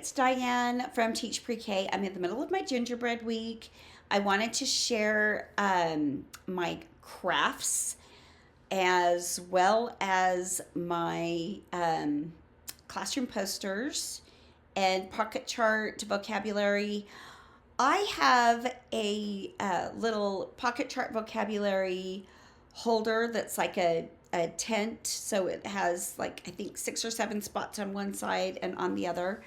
it's Diane from Teach Pre-K. I'm in the middle of my gingerbread week. I wanted to share my crafts as well as my classroom posters and pocket chart vocabulary. I have a little pocket chart vocabulary holder that's like a tent, so it has like I think 6 or 7 spots on one side and on the other.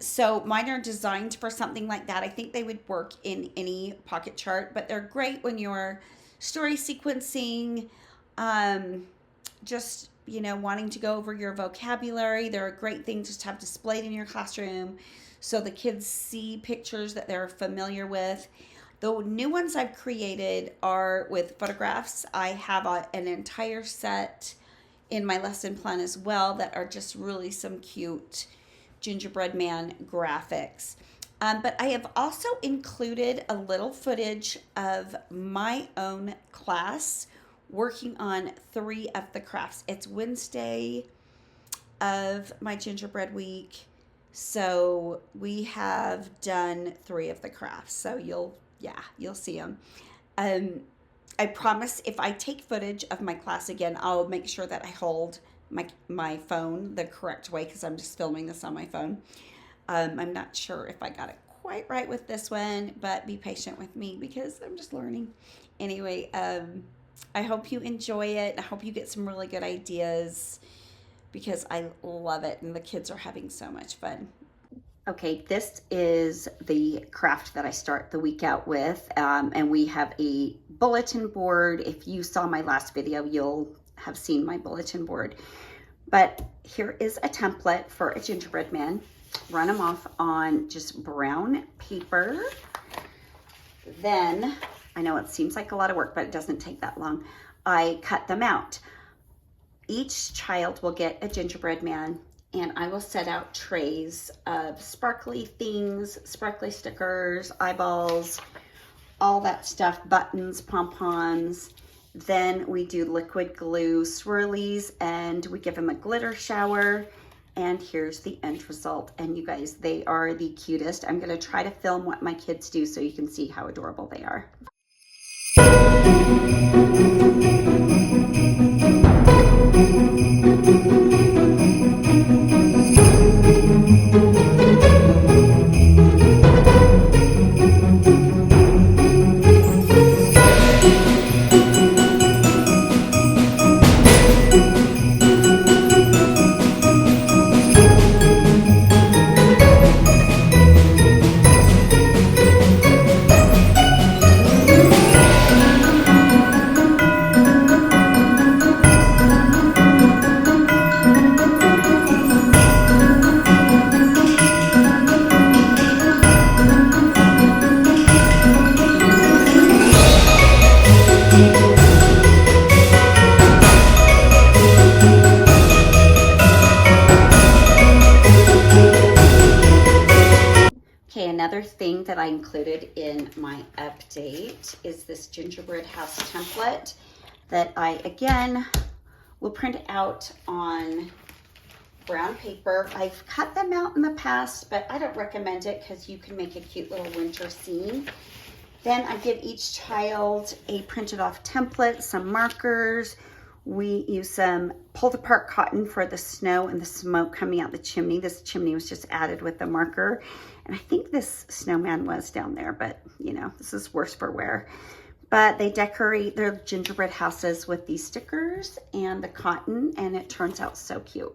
So mine are designed for something like that. I think they would work in any pocket chart, but they're great when you're story sequencing, just wanting to go over your vocabulary. They're a great thing just to have displayed in your classroom so the kids see pictures that they're familiar with. The new ones I've created are with photographs. I have an entire set in my lesson plan as well that are just really some cute gingerbread man graphics. But I have also included a little footage of my own class working on 3 of the crafts. It's Wednesday of my gingerbread week, so we have done 3 of the crafts. So you'll see them. I promise if I take footage of my class again, I'll make sure that I hold my phone the correct way because I'm just filming this on my phone. I'm not sure if I got it quite right with this one, but be patient with me because I'm just learning. Anyway, I hope you enjoy it. I hope you get some really good ideas because I love it and the kids are having so much fun. Okay, this is the craft that I start the week out with, and we have a bulletin board. If you saw my last video, you'll have seen my bulletin board. But here is a template for a gingerbread man. Run them off on just brown paper. Then, I know it seems like a lot of work, but it doesn't take that long. I cut them out. Each child will get a gingerbread man, and I will set out trays of sparkly things, sparkly stickers, eyeballs, all that stuff, buttons, pom-poms. Then we do liquid glue swirlies and we give them a glitter shower. And here's the end result. And you guys, they are the cutest. I'm gonna try to film what my kids do so you can see how adorable they are. Okay, another thing that I included in my update is this gingerbread house template that I, again, will print out on brown paper. I've cut them out in the past, but I don't recommend it because you can make a cute little winter scene. Then I give each child a printed off template, some markers. We use some pulled apart cotton for the snow and the smoke coming out the chimney. This chimney was just added with the marker. And I think this snowman was down there, but this is worse for wear. But they decorate their gingerbread houses with these stickers and the cotton, and it turns out so cute.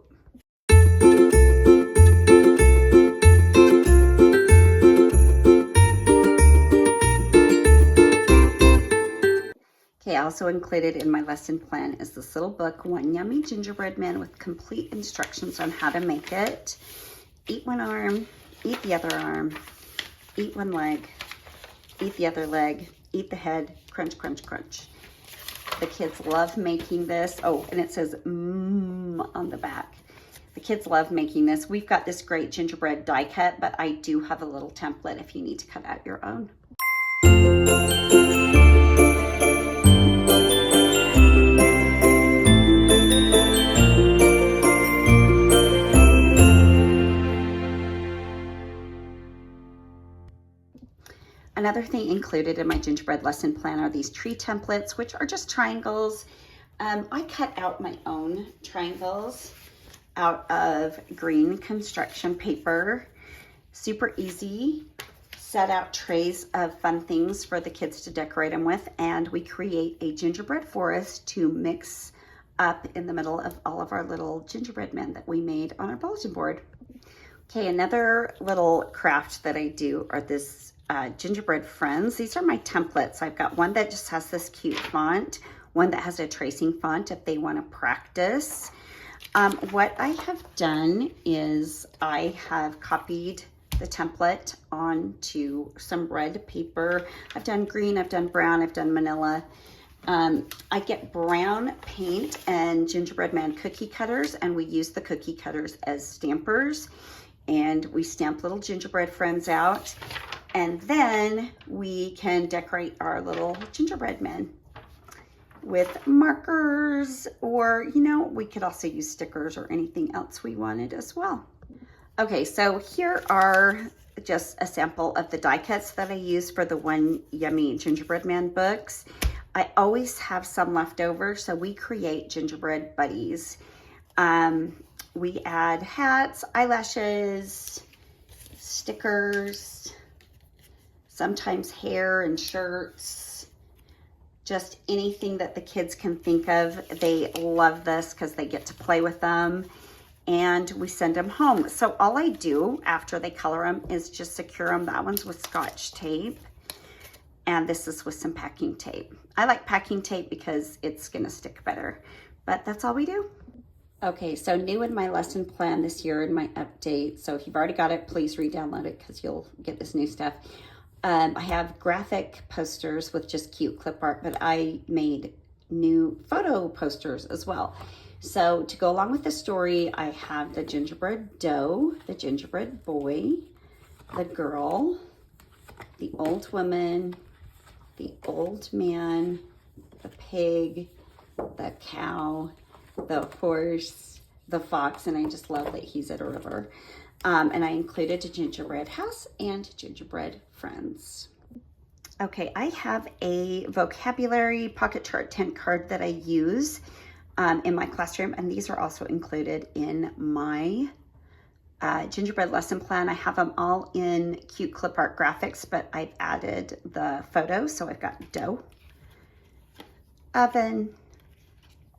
Okay, also included in my lesson plan is this little book, One Yummy Gingerbread Man, with complete instructions on how to make it. Eat one arm, eat the other arm, eat one leg, eat the other leg, eat the head, crunch, crunch, crunch. The kids love making this. Oh, and it says on the back. The kids love making this. We've got this great gingerbread die cut, but I do have a little template if you need to cut out your own. another thing included in my gingerbread lesson plan are these tree templates, which are just triangles. I cut out my own triangles out of green construction paper. Super easy. Set out trays of fun things for the kids to decorate them with, and we create a gingerbread forest to mix up in the middle of all of our little gingerbread men that we made on our bulletin board. Okay, another little craft that I do are this gingerbread friends. These are my templates. I've got one that just has this cute font, one that has a tracing font if they want to practice. What I have done is I have copied the template onto some red paper. I've done green, I've done brown, I've done manila. I get brown paint and gingerbread man cookie cutters, and we use the cookie cutters as stampers, and we stamp little gingerbread friends out, and then we can decorate our little gingerbread men with markers, or we could also use stickers or anything else we wanted as well. Okay, so here are just a sample of the die cuts that I use for the One Yummy Gingerbread Man books. I always have some left over, so we create gingerbread buddies. We add hats, eyelashes, stickers, sometimes hair and shirts, just anything that the kids can think of. They love this because they get to play with them, and we send them home. So all I do after they color them is just secure them. That one's with Scotch tape, and this is with some packing tape. I like packing tape because it's gonna stick better, but that's all we do. Okay, so new in my lesson plan this year in my update, so if you've already got it, please re-download it because you'll get this new stuff. I have graphic posters with just cute clip art, but I made new photo posters as well. So to go along with the story, I have the gingerbread dough, the gingerbread boy, the girl, the old woman, the old man, the pig, the cow, the horse, the fox, and I just love that he's at a river. And I included a gingerbread house and gingerbread friends. Okay, I have a vocabulary pocket chart tent card that I use in my classroom, and these are also included in my gingerbread lesson plan. I have them all in cute clip art graphics, but I've added the photos. So I've got dough, oven,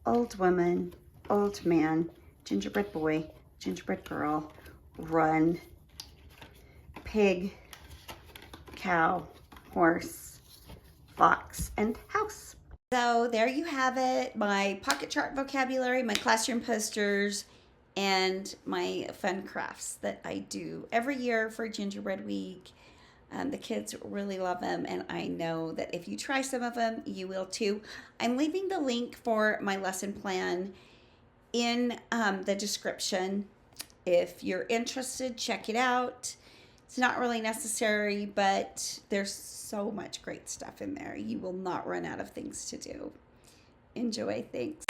old woman, old man, gingerbread boy, gingerbread girl, run, pig, cow, horse, fox, and house. So there you have it, my pocket chart vocabulary, my classroom posters, and my fun crafts that I do every year for Gingerbread Week. The kids really love them, and I know that if you try some of them, you will too. I'm leaving the link for my lesson plan in the description. If you're interested, check it out. It's not really necessary, but there's so much great stuff in there. You will not run out of things to do. Enjoy. Thanks.